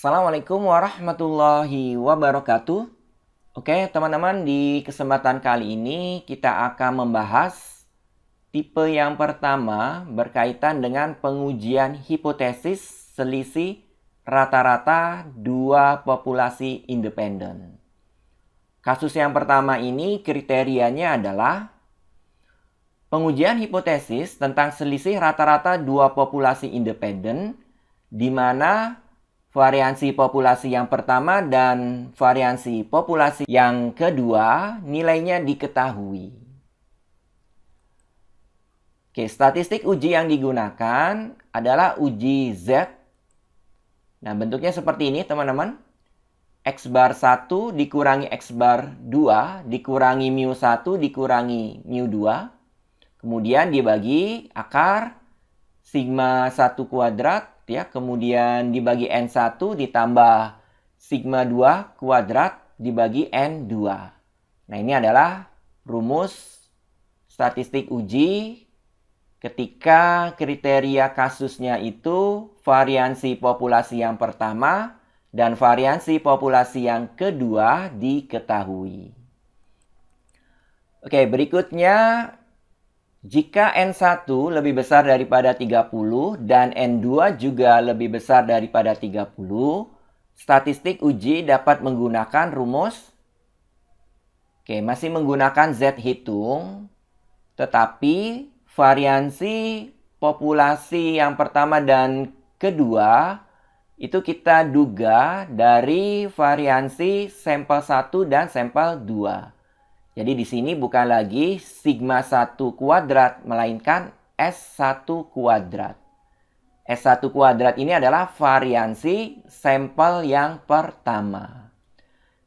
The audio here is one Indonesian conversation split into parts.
Assalamualaikum warahmatullahi wabarakatuh. Oke, teman-teman, di kesempatan kali ini kita akan membahas tipe yang pertama berkaitan dengan pengujian hipotesis selisih rata-rata dua populasi independen. Kasus yang pertama ini kriterianya adalah pengujian hipotesis tentang selisih rata-rata dua populasi independen di mana variansi populasi yang pertama dan variansi populasi yang kedua nilainya diketahui. Oke, statistik uji yang digunakan adalah uji Z. Nah, bentuknya seperti ini, teman-teman. X bar 1 dikurangi X bar 2 dikurangi mu 1 dikurangi mu 2. Kemudian dibagi akar sigma 1 kuadrat. Ya, kemudian dibagi N1 ditambah sigma 2 kuadrat dibagi N2. Nah, ini adalah rumus statistik uji ketika kriteria kasusnya itu variansi populasi yang pertama dan variansi populasi yang kedua diketahui. Oke, berikutnya jika N1 lebih besar daripada 30 dan N2 juga lebih besar daripada 30, statistik uji dapat menggunakan rumus. Oke, masih menggunakan Z hitung, tetapi variansi populasi yang pertama dan kedua itu kita duga dari variansi sampel 1 dan sampel 2. Jadi di sini bukan lagi sigma 1 kuadrat, melainkan S1 kuadrat. S1 kuadrat ini adalah variansi sampel yang pertama.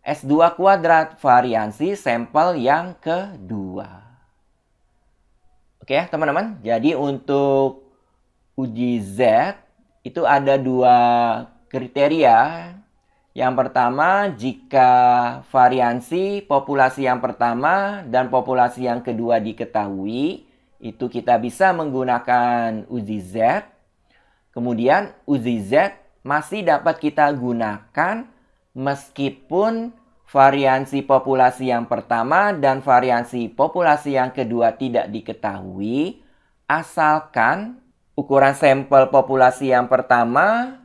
S2 kuadrat variansi sampel yang kedua. Oke ya teman-teman, jadi untuk uji Z itu ada dua kriteria. Yang pertama, jika variansi populasi yang pertama dan populasi yang kedua diketahui, itu kita bisa menggunakan uji Z. Kemudian uji Z masih dapat kita gunakan meskipun variansi populasi yang pertama dan variansi populasi yang kedua tidak diketahui, asalkan ukuran sampel populasi yang pertama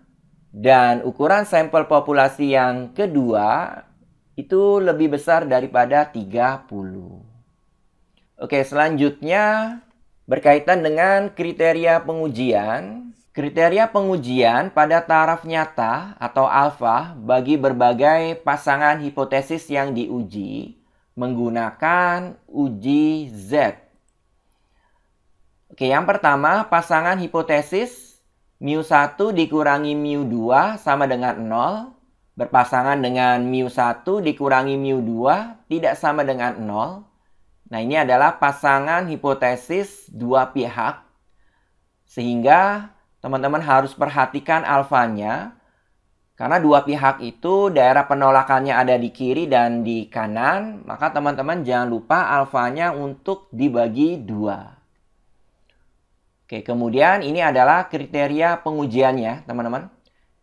dan ukuran sampel populasi yang kedua itu lebih besar daripada 30. Oke, selanjutnya berkaitan dengan kriteria pengujian. Kriteria pengujian pada taraf nyata atau alfa bagi berbagai pasangan hipotesis yang diuji menggunakan uji Z. Oke, yang pertama pasangan hipotesis mu 1 dikurangi mu 2 sama dengan 0. Berpasangan dengan mu 1 dikurangi mu 2 tidak sama dengan 0. Nah, ini adalah pasangan hipotesis dua pihak. Sehingga teman-teman harus perhatikan alfanya. Karena dua pihak itu daerah penolakannya ada di kiri dan di kanan. Maka teman-teman jangan lupa alfanya untuk dibagi 2. Oke, kemudian ini adalah kriteria pengujiannya, teman-teman.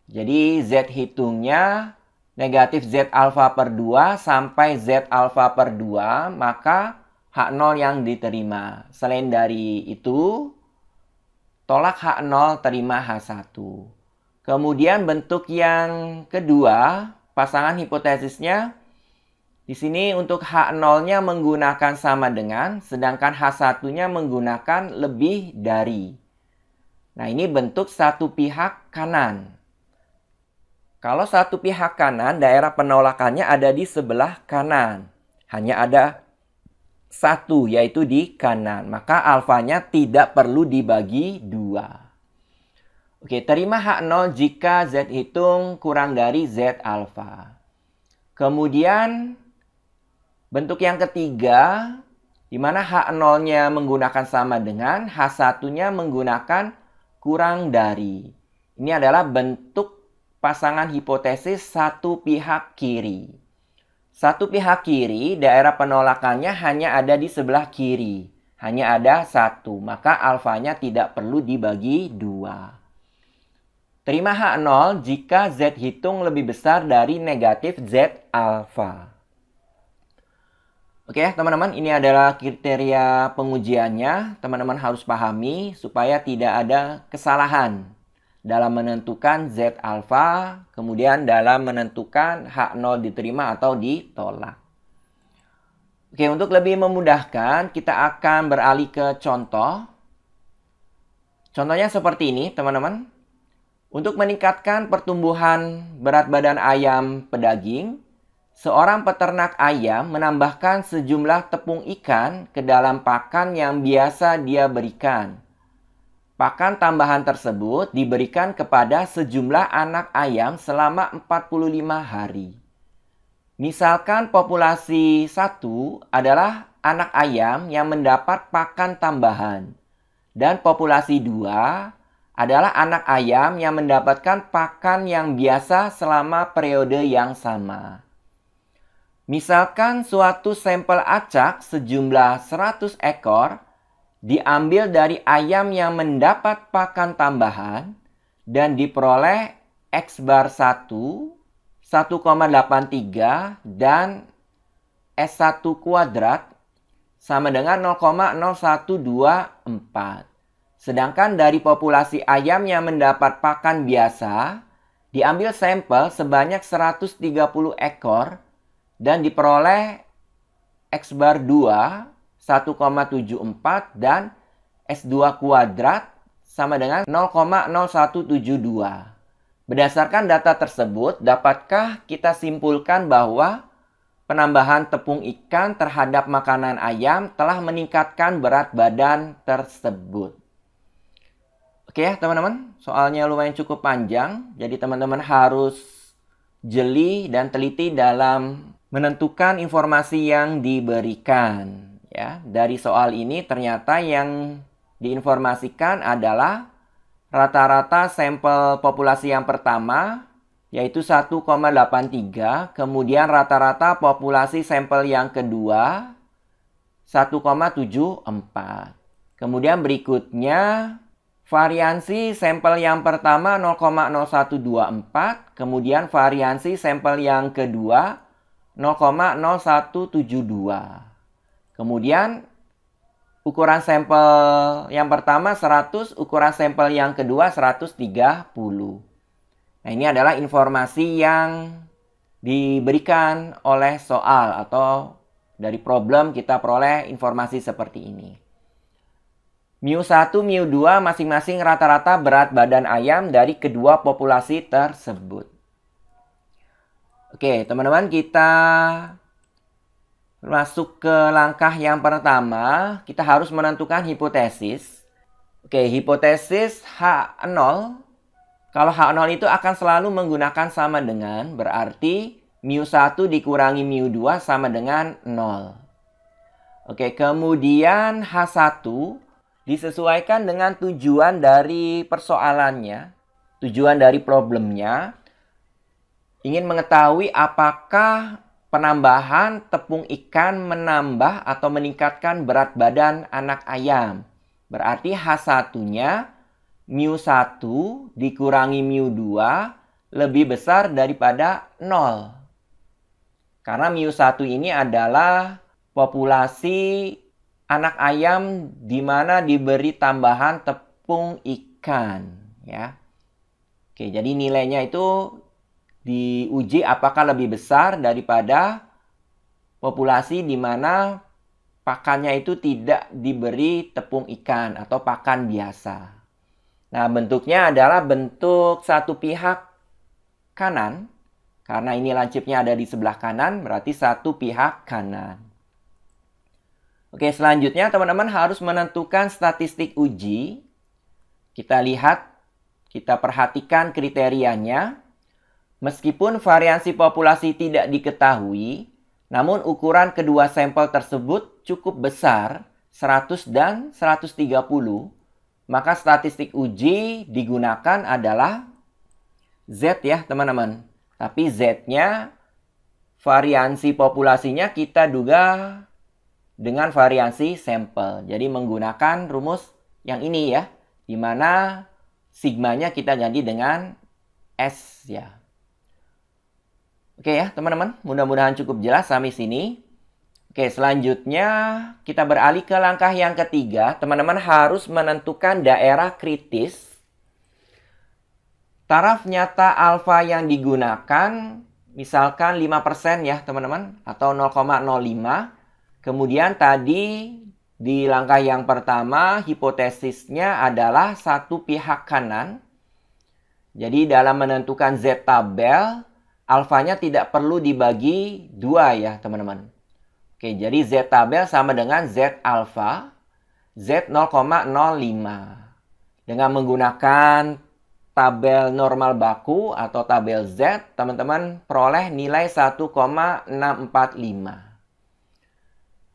Jadi Z hitungnya negatif Z alfa per 2 sampai Z alfa per 2, maka H0 yang diterima. Selain dari itu, tolak H0, terima H1. Kemudian bentuk yang kedua, pasangan hipotesisnya, di sini untuk H0-nya menggunakan sama dengan, sedangkan H1-nya menggunakan lebih dari. Nah, ini bentuk satu pihak kanan. Kalau satu pihak kanan, daerah penolakannya ada di sebelah kanan. Hanya ada satu, yaitu di kanan. Maka alfanya tidak perlu dibagi 2. Oke, terima H0 jika Z hitung kurang dari Z alfa. Kemudian bentuk yang ketiga, di mana H0-nya menggunakan sama dengan, H1-nya menggunakan kurang dari. Ini adalah bentuk pasangan hipotesis satu pihak kiri. Satu pihak kiri, daerah penolakannya hanya ada di sebelah kiri. Hanya ada satu, maka alfanya tidak perlu dibagi 2. Terima H0 jika Z hitung lebih besar dari negatif Z alfa. Oke, teman-teman, ini adalah kriteria pengujiannya. Teman-teman harus pahami supaya tidak ada kesalahan dalam menentukan Z alfa, kemudian dalam menentukan H0 diterima atau ditolak. Oke, untuk lebih memudahkan, kita akan beralih ke contoh. Contohnya seperti ini, teman-teman. Untuk meningkatkan pertumbuhan berat badan ayam pedaging, seorang peternak ayam menambahkan sejumlah tepung ikan ke dalam pakan yang biasa dia berikan. Pakan tambahan tersebut diberikan kepada sejumlah anak ayam selama 45 hari. Misalkan populasi 1 adalah anak ayam yang mendapat pakan tambahan, dan populasi 2 adalah anak ayam yang mendapatkan pakan yang biasa selama periode yang sama. Misalkan suatu sampel acak sejumlah 100 ekor diambil dari ayam yang mendapat pakan tambahan dan diperoleh X bar 1, 1,83 dan S1 kuadrat sama dengan 0,0124. Sedangkan dari populasi ayam yang mendapat pakan biasa, diambil sampel sebanyak 130 ekor dan diperoleh X bar 2, 1,74 dan S2 kuadrat sama dengan 0,0172. Berdasarkan data tersebut, dapatkah kita simpulkan bahwa penambahan tepung ikan terhadap makanan ayam telah meningkatkan berat badan tersebut? Oke ya teman-teman, soalnya lumayan cukup panjang, jadi teman-teman harus jeli dan teliti dalam menentukan informasi yang diberikan. Ya, dari soal ini ternyata yang diinformasikan adalah rata-rata sampel populasi yang pertama, yaitu 1,83, kemudian rata-rata populasi sampel yang kedua, 1,74. Kemudian berikutnya, variansi sampel yang pertama 0,0124, kemudian variansi sampel yang kedua 0,0172. Kemudian ukuran sampel yang pertama 100, ukuran sampel yang kedua 130. Nah, ini adalah informasi yang diberikan oleh soal atau dari problem kita peroleh informasi seperti ini. Mu1, Mu2 masing-masing rata-rata berat badan ayam dari kedua populasi tersebut. Oke, teman-teman, kita masuk ke langkah yang pertama. Kita harus menentukan hipotesis. Oke, hipotesis H0. Kalau H0 itu akan selalu menggunakan sama dengan, berarti Mu1 dikurangi Mu2 sama dengan 0. Oke, kemudian H1 disesuaikan dengan tujuan dari persoalannya, tujuan dari problemnya. Ingin mengetahui apakah penambahan tepung ikan menambah atau meningkatkan berat badan anak ayam. Berarti H1-nya Mu1 dikurangi Mu2 lebih besar daripada 0. Karena Mu1 ini adalah populasi anak ayam di mana diberi tambahan tepung ikan, ya. Oke, jadi nilainya itu diuji apakah lebih besar daripada populasi di mana pakannya itu tidak diberi tepung ikan atau pakan biasa. Nah, bentuknya adalah bentuk satu pihak kanan. Karena ini lancipnya ada di sebelah kanan, berarti satu pihak kanan. Oke, selanjutnya teman-teman harus menentukan statistik uji. Kita lihat, kita perhatikan kriterianya. Meskipun variasi populasi tidak diketahui, namun ukuran kedua sampel tersebut cukup besar, 100 dan 130, maka statistik uji digunakan adalah Z ya teman-teman. Tapi Z-nya, variasi populasinya kita duga dengan variasi sampel. Jadi menggunakan rumus yang ini ya, di mana sigmanya kita ganti dengan S ya. Oke ya teman-teman, mudah-mudahan cukup jelas sampai sini. Oke, selanjutnya kita beralih ke langkah yang ketiga. Teman-teman harus menentukan daerah kritis. Taraf nyata alfa yang digunakan misalkan 5% ya teman-teman, atau 0,05. Kemudian tadi di langkah yang pertama hipotesisnya adalah satu pihak kanan. Jadi dalam menentukan Z tabel, alfanya tidak perlu dibagi 2 ya teman-teman. Oke, jadi Z tabel sama dengan Z alfa, Z 0,05. Dengan menggunakan tabel normal baku atau tabel Z, teman-teman peroleh nilai 1,645.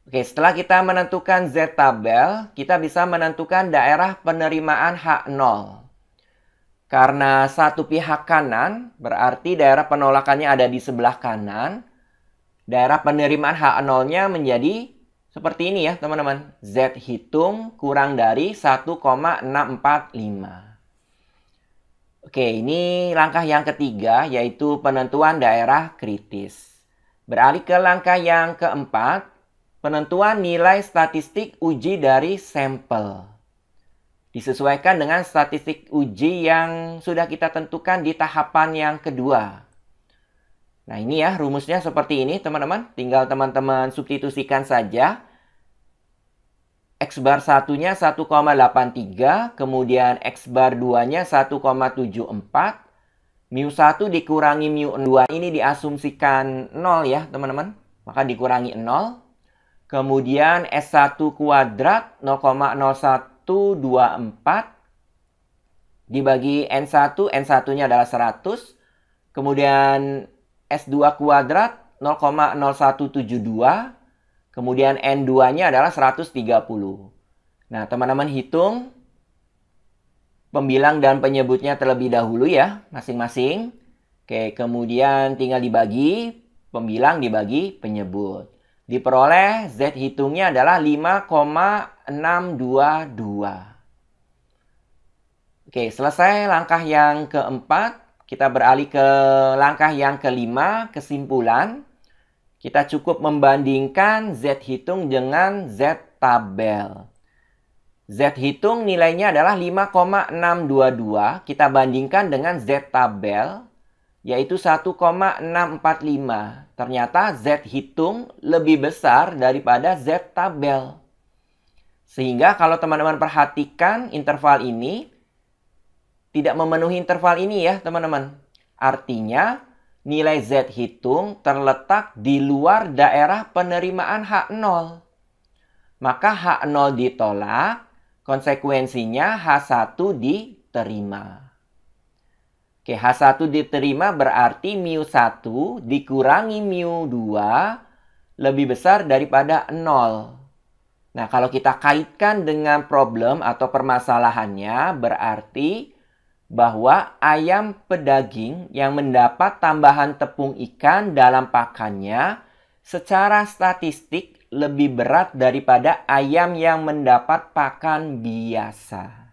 Oke, setelah kita menentukan Z tabel, kita bisa menentukan daerah penerimaan H0. Karena satu pihak kanan, berarti daerah penolakannya ada di sebelah kanan. Daerah penerimaan H0-nya menjadi seperti ini ya teman-teman. Z hitung kurang dari 1,645. Oke, ini langkah yang ketiga, yaitu penentuan daerah kritis. Beralih ke langkah yang keempat, penentuan nilai statistik uji dari sampel. Disesuaikan dengan statistik uji yang sudah kita tentukan di tahapan yang kedua. Nah, ini ya rumusnya seperti ini, teman-teman. Tinggal teman-teman substitusikan saja. X bar 1-nya 1,83, kemudian X bar 2-nya 1,74. Mu 1 dikurangi mu 2 ini diasumsikan 0 ya teman-teman. Maka dikurangi 0. Kemudian S1 kuadrat 0,0124 dibagi N1. N1-nya adalah 100. Kemudian S2 kuadrat 0,0172. Kemudian N2-nya adalah 130. Nah, teman-teman hitung pembilang dan penyebutnya terlebih dahulu ya, masing-masing. Oke, kemudian tinggal dibagi, pembilang dibagi penyebut. Diperoleh Z hitungnya adalah 5,622. Oke, selesai langkah yang keempat. Kita beralih ke langkah yang kelima, kesimpulan. Kita cukup membandingkan Z hitung dengan Z tabel. Z hitung nilainya adalah 5,622. Kita bandingkan dengan Z tabel, yaitu 1,645. Ternyata Z hitung lebih besar daripada Z tabel. Sehingga kalau teman-teman perhatikan interval ini, tidak memenuhi interval ini ya teman-teman. Artinya, nilai Z hitung terletak di luar daerah penerimaan H0. Maka H0 ditolak, konsekuensinya H1 diterima. Oke, H1 diterima berarti mu1 dikurangi mu2 lebih besar daripada 0. Nah, kalau kita kaitkan dengan problem atau permasalahannya berarti bahwa ayam pedaging yang mendapat tambahan tepung ikan dalam pakannya secara statistik lebih berat daripada ayam yang mendapat pakan biasa.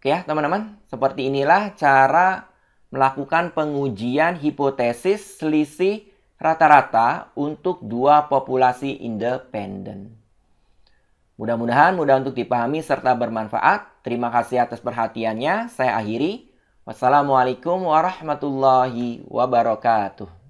Oke ya teman-teman, seperti inilah cara melakukan pengujian hipotesis selisih rata-rata untuk dua populasi independen. Mudah-mudahan mudah untuk dipahami serta bermanfaat. Terima kasih atas perhatiannya. Saya akhiri. Wassalamualaikum warahmatullahi wabarakatuh.